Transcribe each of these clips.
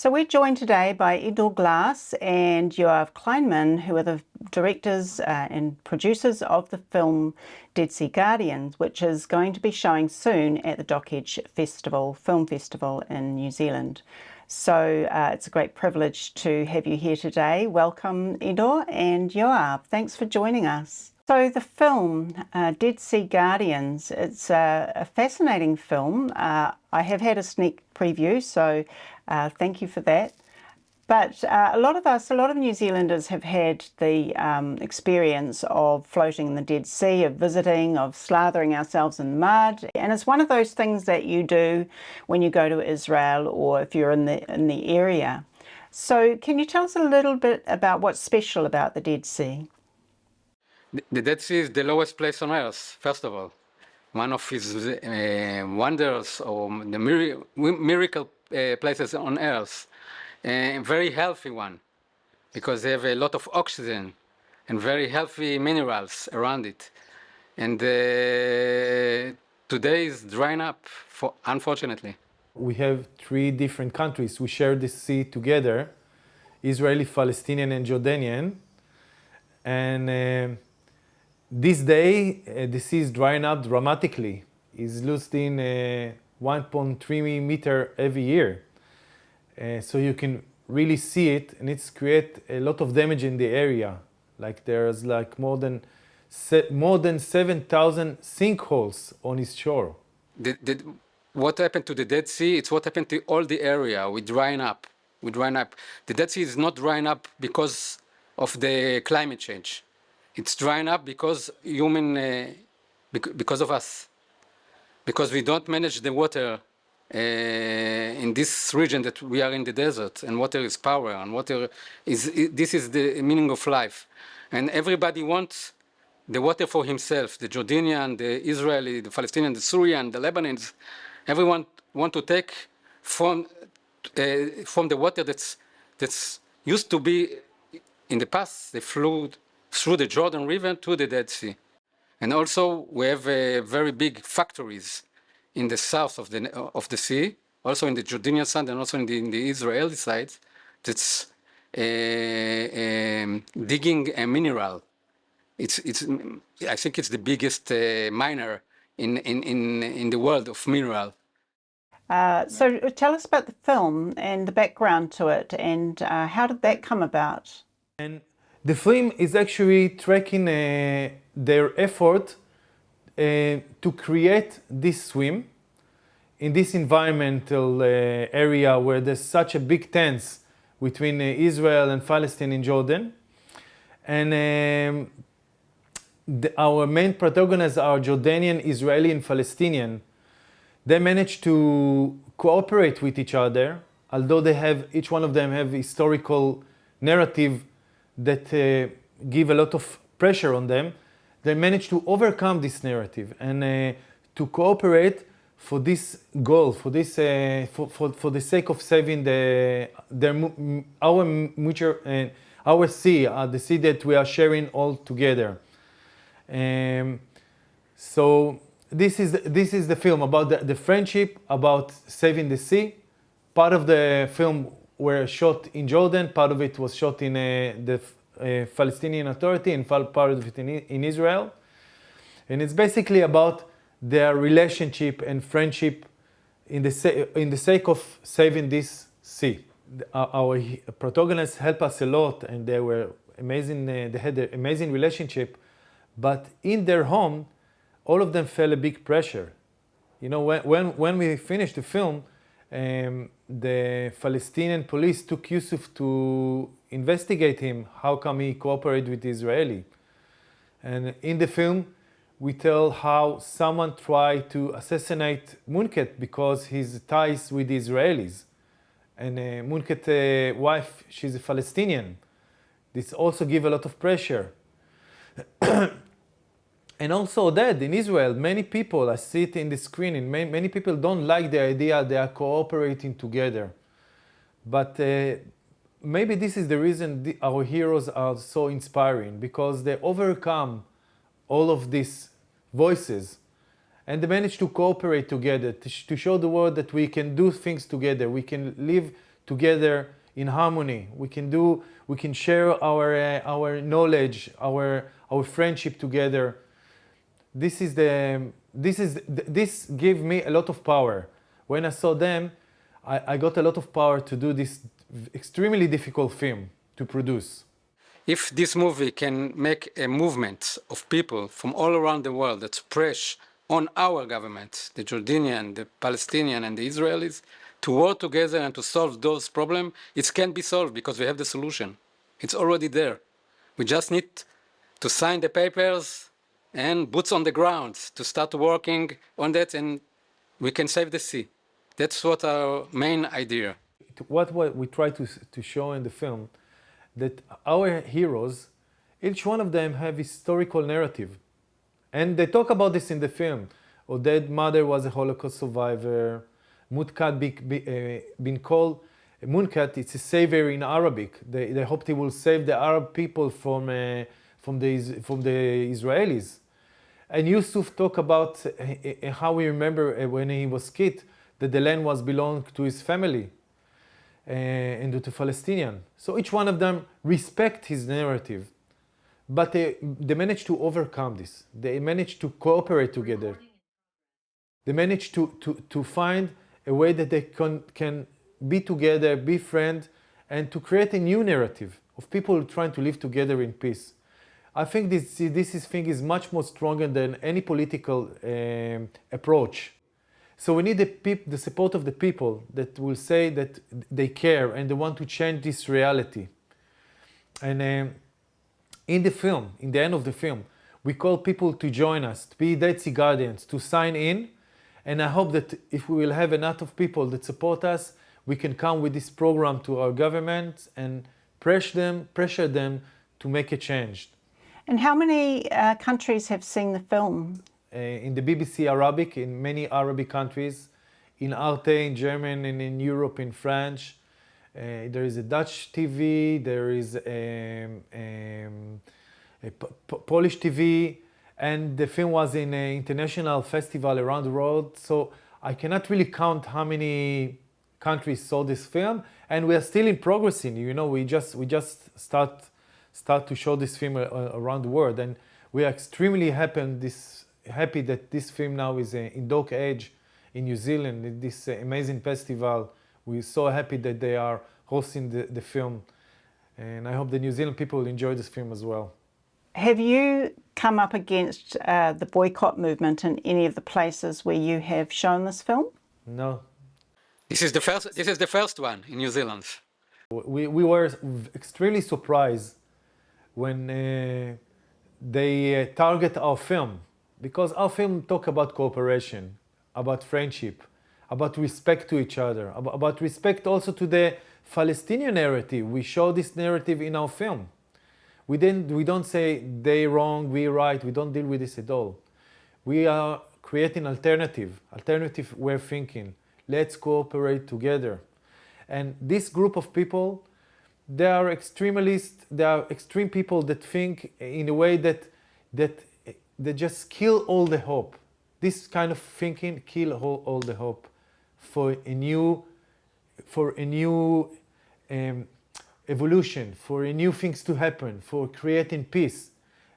So we're joined today by Oded and Yoav Kleinman, who are the directors and producers of the film Dead Sea Guardians, which is going to be showing soon at the Dock Edge Film Festival in New Zealand. So it's a great privilege to have you here today. Welcome, Oded and Yoav. Thanks for joining us. So the film, Dead Sea Guardians, it's a fascinating film. I have had a sneak preview, so thank you for that. But a lot of New Zealanders have had the experience of floating in the Dead Sea, of visiting, of slathering ourselves in mud. And it's one of those things that you do when you go to Israel or if you're in the area. So can you tell us a little bit about what's special about the Dead Sea? The Dead Sea is the lowest place on earth, first of all. One of his wonders or the miracle places on earth. A very healthy one, because they have a lot of oxygen and very healthy minerals around it. And today is drying up, unfortunately. We have three different countries. We share the sea together, Israeli, Palestinian, and Jordanian. And this day, the sea is drying up dramatically. It's losing 1.3 meter every year. So you can really see it, and it's create a lot of damage in the area. Like there's like more than 7,000 sinkholes on its shore. What happened to the Dead Sea? It's what happened to all the area. We're drying up. The Dead Sea is not drying up because of the climate change. It's drying up because because of us. Because we don't manage the water in this region that we are in the desert, and water is power, and this is the meaning of life. And everybody wants the water for himself, the Jordanian, the Israeli, the Palestinian, the Syrian, the Lebanese. Everyone want to take from the water that's used to be in the past. They flew through the Jordan River to the Dead Sea. And also we have very big factories in the south of the sea, also in the Jordanian side and also in the Israeli side, that's digging a mineral. I think it's the biggest miner in the world of mineral. So tell us about the film and the background to it, and how did that come about? And the film is actually tracking their effort to create this swim in this environmental area where there's such a big tense between Israel and Palestine in Jordan. And our main protagonists are Jordanian, Israeli, and Palestinian. They managed to cooperate with each other, although each one of them have historical narrative that give a lot of pressure on them. They managed to overcome this narrative and to cooperate for this goal, for the sake of saving our sea, the sea that we are sharing all together. So this is the film about the friendship, about saving the sea. Part of the film were shot in Jordan, part of it was shot in the Palestinian Authority, and part of it in Israel. And it's basically about their relationship and friendship in the sake of saving this sea. Our protagonists helped us a lot, and they were amazing. They had an amazing relationship, but in their home, all of them felt a big pressure. You know, when we finished the film, the Palestinian police took Yusuf to investigate him. How come he cooperated with the Israeli? And in the film, we tell how someone tried to assassinate Munqeth because his ties with the Israelis. And Munqeth's wife, she's a Palestinian. This also gives a lot of pressure. And also Oded, in Israel, many people, I see it in the screen, and many people don't like the idea they are cooperating together. But maybe this is the reason our heroes are so inspiring, because they overcome all of these voices and they manage to cooperate together, to show the world that we can do things together, we can live together in harmony. We can share our knowledge, our friendship together. This gave me a lot of power. When I saw them, I got a lot of power to do this extremely difficult film to produce. If this movie can make a movement of people from all around the world that's press on our government, the Jordanian, the Palestinian, and the Israelis, to work together and to solve those problems, it can be solved because we have the solution. It's already there. We just need to sign the papers and boots on the ground to start working on that, and we can save the sea. That's what our main idea. What we try to show in the film, that our heroes, each one of them have historical narrative. And they talk about this in the film. Oded's mother was a Holocaust survivor. Munqeth been called Munqeth, it's a savior in Arabic. They hoped he will save the Arab people from the Israelis. And Yusuf talk about how we remember when he was kid that the land was belonged to his family and to Palestinian. So each one of them respect his narrative, but they managed to overcome this. They managed to cooperate together. They managed to find a way that they can be together, be friends, and to create a new narrative of people trying to live together in peace. I think this thing is much more stronger than any political approach. So we need the support of the people that will say that they care and they want to change this reality. And in the film, in the end of the film, we call people to join us, to be Dead Sea Guardians, to sign in. And I hope that if we will have enough of people that support us, we can come with this program to our government and pressure them to make a change. And how many countries have seen the film? In the BBC Arabic, in many Arabic countries, in Arte, in German, and in Europe, in French. There is a Dutch TV, there is a Polish TV, and the film was in an international festival around the world. So I cannot really count how many countries saw this film, and we are still in progress. We just start to show this film around the world, and we are extremely happy that this film now is in Dock Age in New Zealand, in this amazing festival. We're so happy that they are hosting the film, and I hope the New Zealand people will enjoy this film as well. Have you come up against the boycott movement in any of the places where you have shown this film? No. This is the first one in New Zealand. We were extremely surprised when they target our film, because our film talk about cooperation, about friendship, about respect to each other, about respect also to the Palestinian narrative. We show this narrative in our film. We don't say they wrong, we right. We don't deal with this at all. We are creating alternative way of thinking. Let's cooperate together. And this group of people, they are extremists. They are extreme people that think in a way that they just kill all the hope. This kind of thinking kill all the hope for a new evolution, for new things to happen, for creating peace.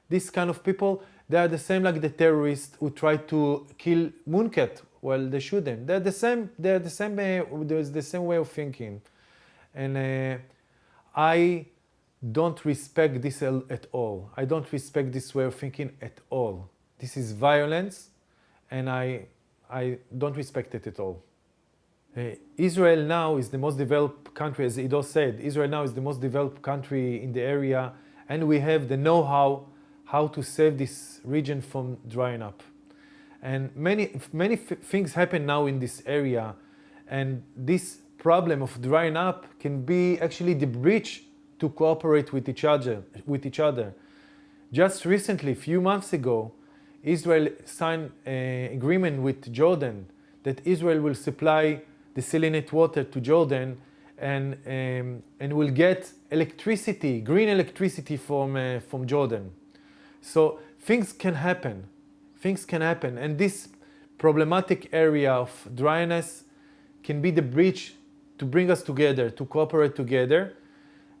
This kind of people, they are the same like the terrorists who tried to kill Munqeth while they shouldn't. They're the same. There's the same way of thinking, and I don't respect this at all. I don't respect this way of thinking at all. This is violence, and I don't respect it at all. Israel now is the most developed country, as Ido said. Israel now is the most developed country in the area, and we have the know-how how to save this region from drying up. And many things happen now in this area, and this problem of drying up can be actually the bridge to cooperate with each other. Just recently, a few months ago, Israel signed an agreement with Jordan that Israel will supply the salinate water to Jordan and will get electricity, green electricity from Jordan. So things can happen. And this problematic area of dryness can be the bridge to bring us together, to cooperate together.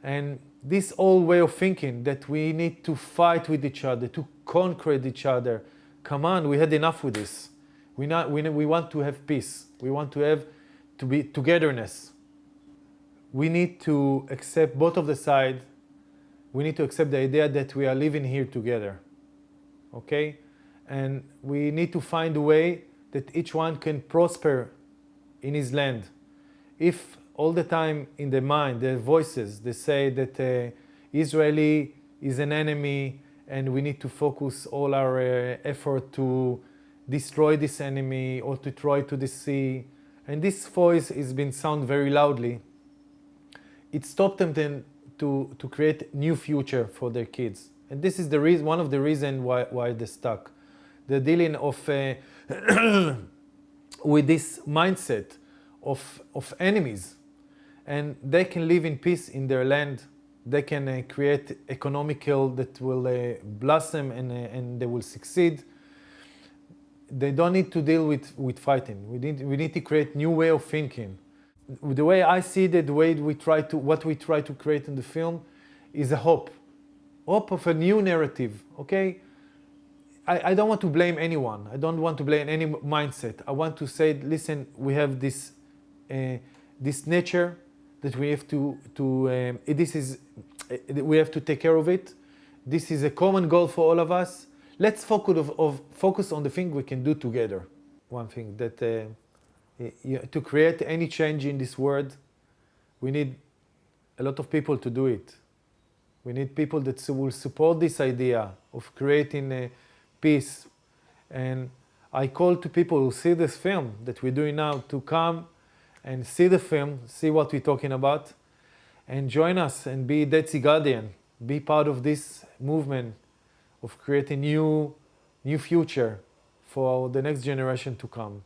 And this old way of thinking that we need to fight with each other, to conquer each other, come on, we had enough with this. We want to have peace. We want to be togetherness. We need to accept both of the sides. We need to accept the idea that we are living here together. Okay? And we need to find a way that each one can prosper in his land. If all the time in the mind, the voices, they say that Israeli is an enemy and we need to focus all our effort to destroy this enemy or to throw it to the sea. And this voice has been sound very loudly. It stopped them then to create new future for their kids. And this is the reason, one of the reasons why they're stuck. They're dealing with this mindset of enemies. And they can live in peace in their land. They can create economical that will blossom and they will succeed. They don't need to deal with fighting. We need to create new way of thinking. The way I see it, the way what we try to create in the film is a hope of a new narrative, okay? I don't want to blame anyone. I don't want to blame any mindset. I want to say, listen, we have this nature that we have we have to take care of it. This is a common goal for all of us. Let's focus on the thing we can do together. One thing that to create any change in this world, we need a lot of people to do it. We need people that will support this idea of creating peace. And I call to people who see this film that we're doing now to come and see the film, see what we're talking about, and join us and be Dead Sea Guardian, be part of this movement of creating new future for the next generation to come.